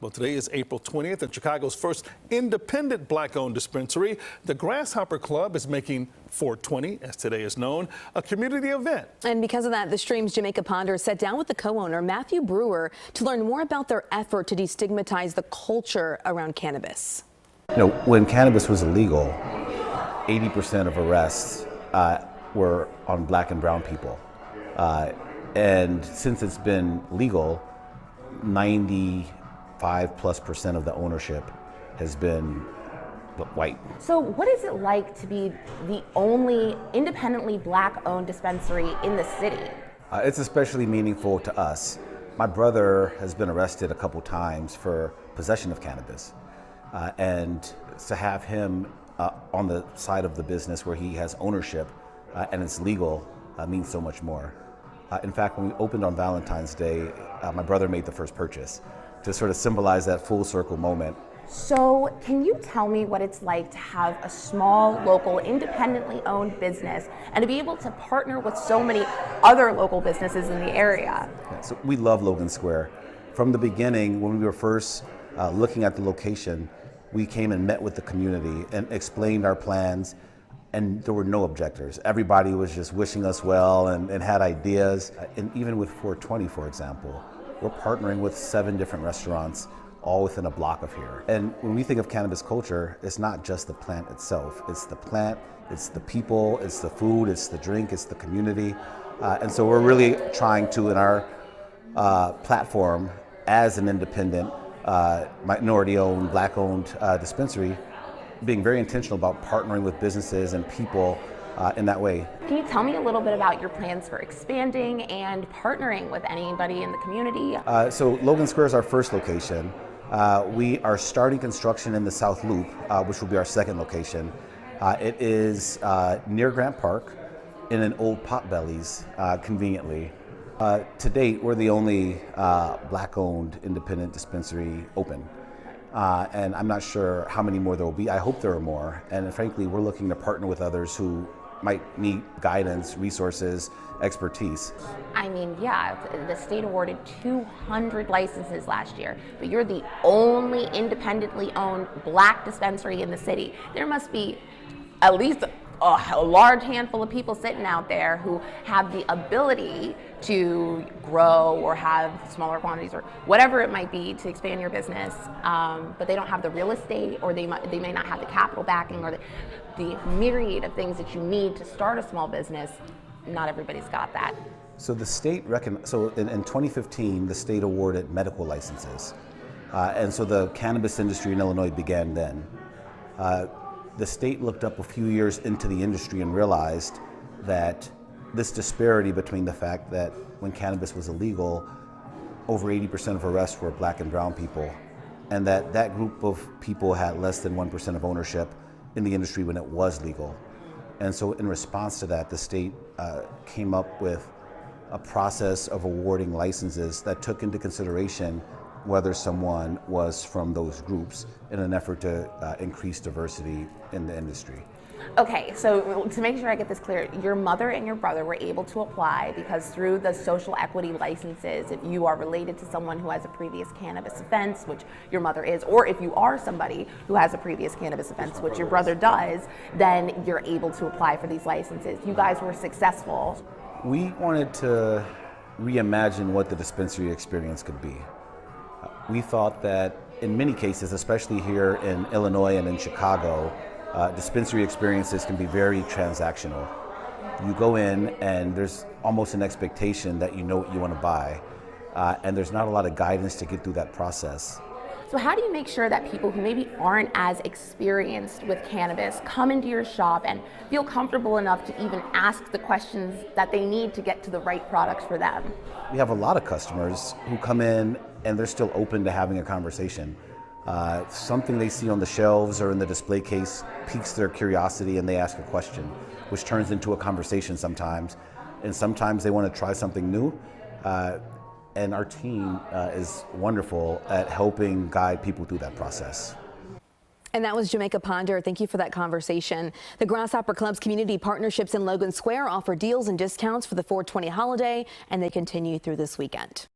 Well, today is April 20th, and Chicago's first independent black-owned dispensary, the Grasshopper Club, is making 420, as today is known, a community event. And because of that, the Stream's Jamaica Ponder sat down with the co-owner, Matthew Brewer, to learn more about their effort to destigmatize the culture around cannabis. You know, when cannabis was illegal, 80% of arrests were on black and brown people. And since it's been legal, 95+% of the ownership has been white. So what is it like to be the only independently black-owned dispensary in the city? It's especially meaningful to us. My brother has been arrested a couple times for possession of cannabis. And to have him on the side of the business where he has ownership and it's legal means so much more. In fact, when we opened on Valentine's Day, my brother made the first purchase to sort of symbolize that full circle moment. So can you tell me what it's like to have a small, local, independently owned business and to be able to partner with so many other local businesses in the area? Yeah, so we love Logan Square. From the beginning, when we were first looking at the location, we came and met with the community and explained our plans, and there were no objectors. Everybody was just wishing us well and had ideas. And even with 420, for example, we're partnering with 7 different restaurants, all within a block of here. And when we think of cannabis culture, it's not just the plant itself. It's the plant, it's the people, it's the food, it's the drink, it's the community. And so we're really trying to, in our platform, as an independent, minority-owned, black-owned dispensary, being very intentional about partnering with businesses and people in that way. Can you tell me a little bit about your plans for expanding and partnering with anybody in the community? So Logan Square is our first location. We are starting construction in the South Loop, which will be our second location. It is near Grant Park in an old Potbelly's, conveniently. To date, we're the only black-owned independent dispensary open. And I'm not sure how many more there will be. I hope there are more. And frankly, we're looking to partner with others who might need guidance, resources, expertise. I mean, yeah, the state awarded 200 licenses last year, but you're the only independently owned black dispensary in the city. There must be at least a large handful of people sitting out there who have the ability to grow or have smaller quantities or whatever it might be to expand your business, but they don't have the real estate, or they may not have the capital backing, or the myriad of things that you need to start a small business. Not everybody's got that. So the state in 2015, the state awarded medical licenses, and so the cannabis industry in Illinois began then. The state looked up a few years into the industry and realized that this disparity between the fact that when cannabis was illegal, over 80% of arrests were black and brown people, and that group of people had less than 1% of ownership in the industry when it was legal. And so in response to that, the state came up with a process of awarding licenses that took into consideration whether someone was from those groups in an effort to increase diversity in the industry. Okay, so to make sure I get this clear, your mother and your brother were able to apply because through the social equity licenses, if you are related to someone who has a previous cannabis offense, which your mother is, or if you are somebody who has a previous cannabis offense, which your brother does, then you're able to apply for these licenses. You guys were successful. We wanted to reimagine what the dispensary experience could be. We thought that in many cases, especially here in Illinois and in Chicago, dispensary experiences can be very transactional. You go in and there's almost an expectation that you know what you want to buy, and there's not a lot of guidance to get through that process. So how do you make sure that people who maybe aren't as experienced with cannabis come into your shop and feel comfortable enough to even ask the questions that they need to get to the right products for them? We have a lot of customers who come in and they're still open to having a conversation. Something they see on the shelves or in the display case piques their curiosity and they ask a question, which turns into a conversation sometimes. And sometimes they want to try something new. And our team is wonderful at helping guide people through that process. And that was Jamaica Ponder. Thank you for that conversation. The Grasshopper Club's community partnerships in Logan Square offer deals and discounts for the 420 holiday, and they continue through this weekend.